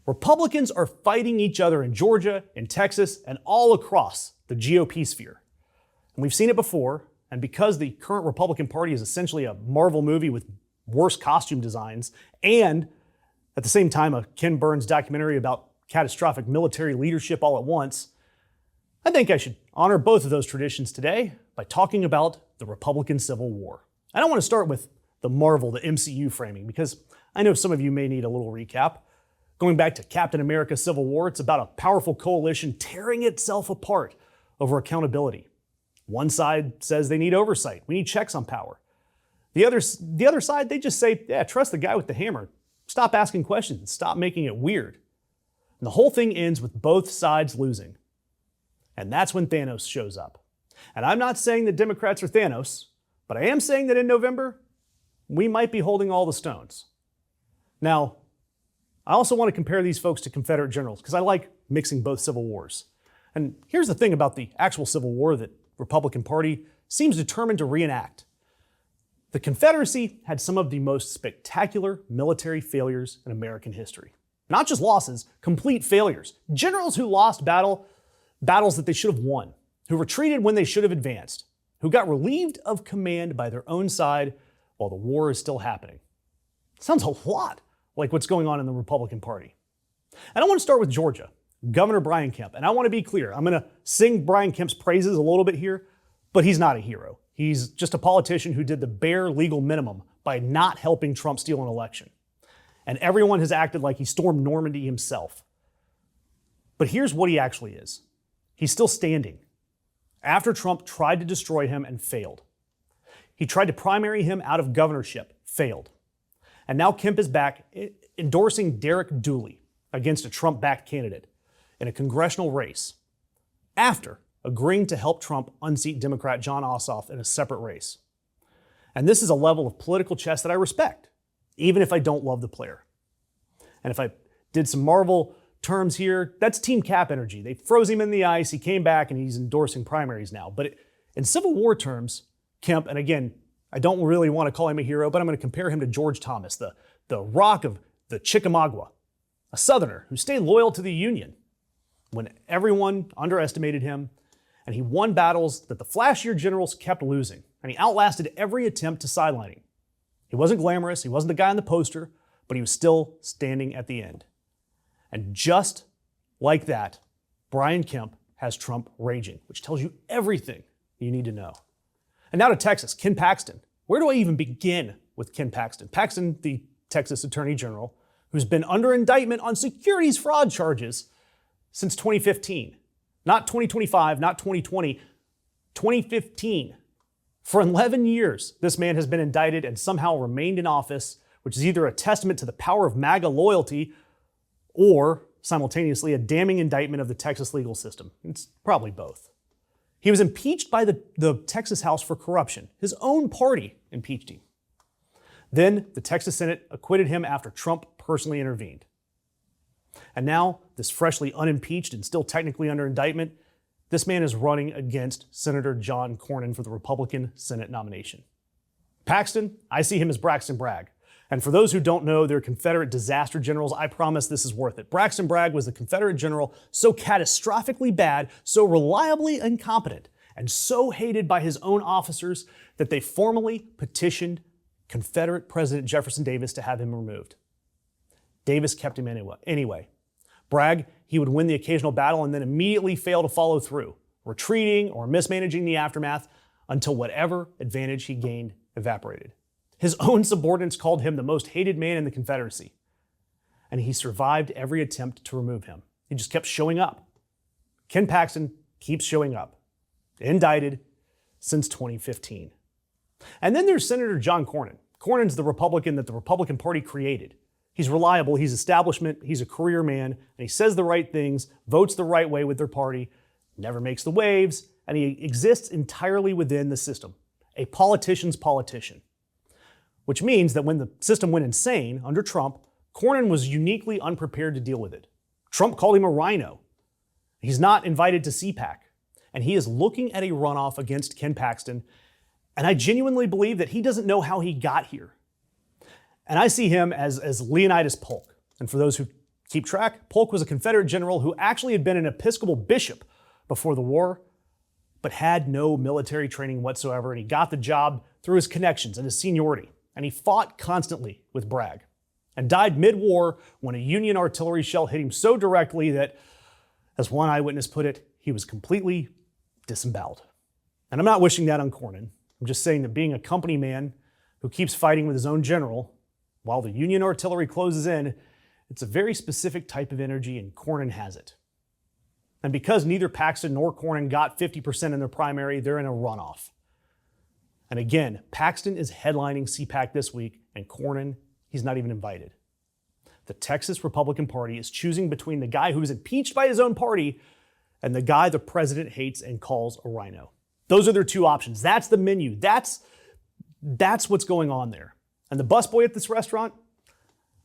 Republicans are fighting each other in Georgia, in Texas, and all across the GOP sphere. And we've seen it before, and because the current Republican Party is essentially a Marvel movie with worse costume designs, and at the same time a Ken Burns documentary about catastrophic military leadership all at once, I think I should honor both of those traditions today by talking about the Republican Civil War. I don't want to start with the Marvel, the MCU framing, because I know some of you may need a little recap. Going back to Captain America Civil War, it's about a powerful coalition tearing itself apart over accountability. One side says they need oversight. We need checks on power. The other side, they just say, yeah, trust the guy with the hammer. Stop asking questions. Stop making it weird. And the whole thing ends with both sides losing. And that's when Thanos shows up. And I'm not saying that Democrats are Thanos, but I am saying that in November, we might be holding all the stones. Now, I also want to compare these folks to Confederate generals because I like mixing both civil wars. And here's the thing about the actual Civil War that the Republican Party seems determined to reenact. The Confederacy had some of the most spectacular military failures in American history. Not just losses, complete failures. Generals who lost battles that they should have won, who retreated when they should have advanced, who got relieved of command by their own side while the war is still happening. Sounds a lot like what's going on in the Republican Party. And I want to start with Georgia, Governor Brian Kemp. And I want to be clear, I'm going to sing Brian Kemp's praises a little bit here, but he's not a hero. He's just a politician who did the bare legal minimum by not helping Trump steal an election. And everyone has acted like he stormed Normandy himself. But here's what he actually is. He's still standing after Trump tried to destroy him and failed. He tried to primary him out of governorship, failed. And now Kemp is back endorsing Derek Dooley against a Trump-backed candidate in a congressional race after agreeing to help Trump unseat Democrat Jon Ossoff in a separate race. And this is a level of political chess that I respect, even if I don't love the player. And if I did some Marvel terms here, that's Team Cap energy. They froze him in the ice, he came back, and he's endorsing primaries now. But in Civil War terms, Kemp, and again, I don't really want to call him a hero, but I'm going to compare him to George Thomas, the Rock of the Chickamauga, a Southerner who stayed loyal to the Union when everyone underestimated him, and he won battles that the flashier generals kept losing, and he outlasted every attempt to sideline him. He wasn't glamorous, he wasn't the guy on the poster, but he was still standing at the end. And just like that, Brian Kemp has Trump raging, which tells you everything you need to know. And now to Texas, Ken Paxton. Where do I even begin with Ken Paxton? Paxton, the Texas Attorney General, who's been under indictment on securities fraud charges since 2015. Not 2025, not 2020, 2015. For 11 years, this man has been indicted and somehow remained in office, which is either a testament to the power of MAGA loyalty or simultaneously a damning indictment of the Texas legal system. It's probably both. He was impeached by the Texas House for corruption. His own party impeached him. Then the Texas Senate acquitted him after Trump personally intervened. And now, this freshly unimpeached and still technically under indictment, this man is running against Senator John Cornyn for the Republican Senate nomination. Paxton, I see him as Braxton Bragg. And for those who don't know, they're Confederate disaster generals. I promise this is worth it. Braxton Bragg was the Confederate general so catastrophically bad, so reliably incompetent, and so hated by his own officers that they formally petitioned Confederate President Jefferson Davis to have him removed. Davis kept him anyway. Bragg, he would win the occasional battle and then immediately fail to follow through, retreating or mismanaging the aftermath until whatever advantage he gained evaporated. His own subordinates called him the most hated man in the Confederacy. And he survived every attempt to remove him. He just kept showing up. Ken Paxton keeps showing up. Indicted since 2015. And then there's Senator John Cornyn. Cornyn's the Republican that the Republican Party created. He's reliable, he's establishment, he's a career man, and he says the right things, votes the right way with their party, never makes the waves, and he exists entirely within the system. A politician's politician. Which means that when the system went insane under Trump, Cornyn was uniquely unprepared to deal with it. Trump called him a rhino. He's not invited to CPAC, and he is looking at a runoff against Ken Paxton, and I genuinely believe that he doesn't know how he got here. And I see him as Leonidas Polk. And for those who Keep track, Polk was a Confederate general who actually had been an Episcopal bishop before the war, but had no military training whatsoever, and he got the job through his connections and his seniority. And he fought constantly with Bragg and died mid-war when a Union artillery shell hit him so directly that, as one eyewitness put it, he was completely disemboweled. And I'm not wishing that on Cornyn. I'm just saying that being a company man who keeps fighting with his own general while the Union artillery closes in, it's a very specific type of energy, and Cornyn has it. And because neither Paxton nor Cornyn got 50% in their primary, they're in a runoff. And again, Paxton is headlining CPAC this week, and Cornyn, he's not even invited. The Texas Republican Party is choosing between the guy who was impeached by his own party and the guy the president hates and calls a rhino. Those are their two options. That's the menu. That's what's going on there. And the busboy at this restaurant,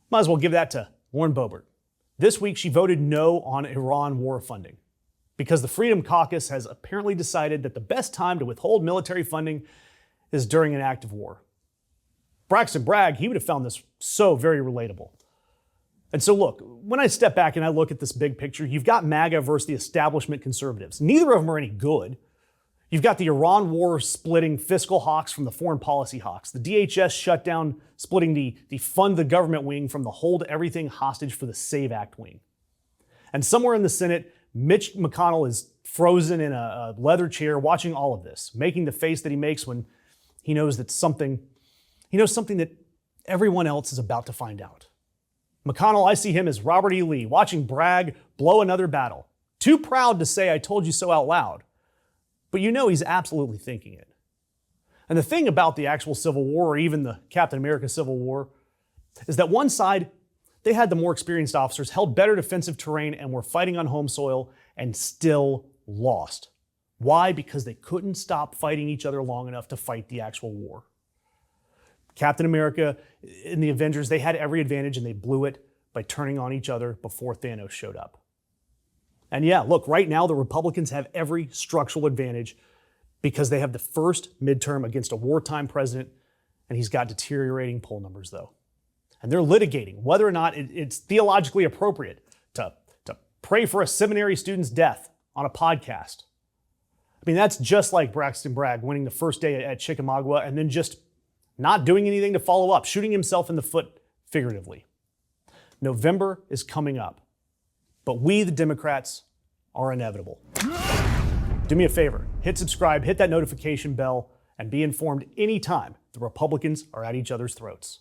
might as well give that to Lauren Boebert. This week, she voted no on Iran war funding because the Freedom Caucus has apparently decided that the best time to withhold military funding is during an act of war. Braxton Bragg, he would have found this so very relatable. And so look, when I step back and I look at this big picture, you've got MAGA versus the establishment conservatives. Neither of them are any good. You've got the Iran war splitting fiscal hawks from the foreign policy hawks. The DHS shutdown splitting the fund the government wing from the hold everything hostage for the SAVE Act wing. And somewhere in the Senate, Mitch McConnell is frozen in a leather chair watching all of this, making the face that he makes when he knows something that everyone else is about to find out. McConnell, I see him as Robert E. Lee, watching Bragg blow another battle. Too proud to say I told you so out loud. But you know he's absolutely thinking it. And the thing about the actual Civil War, or even the Captain America Civil War, is that one side, they had the more experienced officers, held better defensive terrain, and were fighting on home soil and still lost. Why? Because they couldn't stop fighting each other long enough to fight the actual war. Captain America and the Avengers, they had every advantage and they blew it by turning on each other before Thanos showed up. And yeah, look, right now the Republicans have every structural advantage because they have the first midterm against a wartime president, and he's got deteriorating poll numbers though. And they're litigating whether or not it's theologically appropriate to pray for a seminary student's death on a podcast. I mean, that's just like Braxton Bragg winning the first day at Chickamauga and then just not doing anything to follow up, shooting himself in the foot figuratively. November is coming up, but we, the Democrats, are inevitable. Do me a favor, hit subscribe, hit that notification bell, and be informed anytime the Republicans are at each other's throats.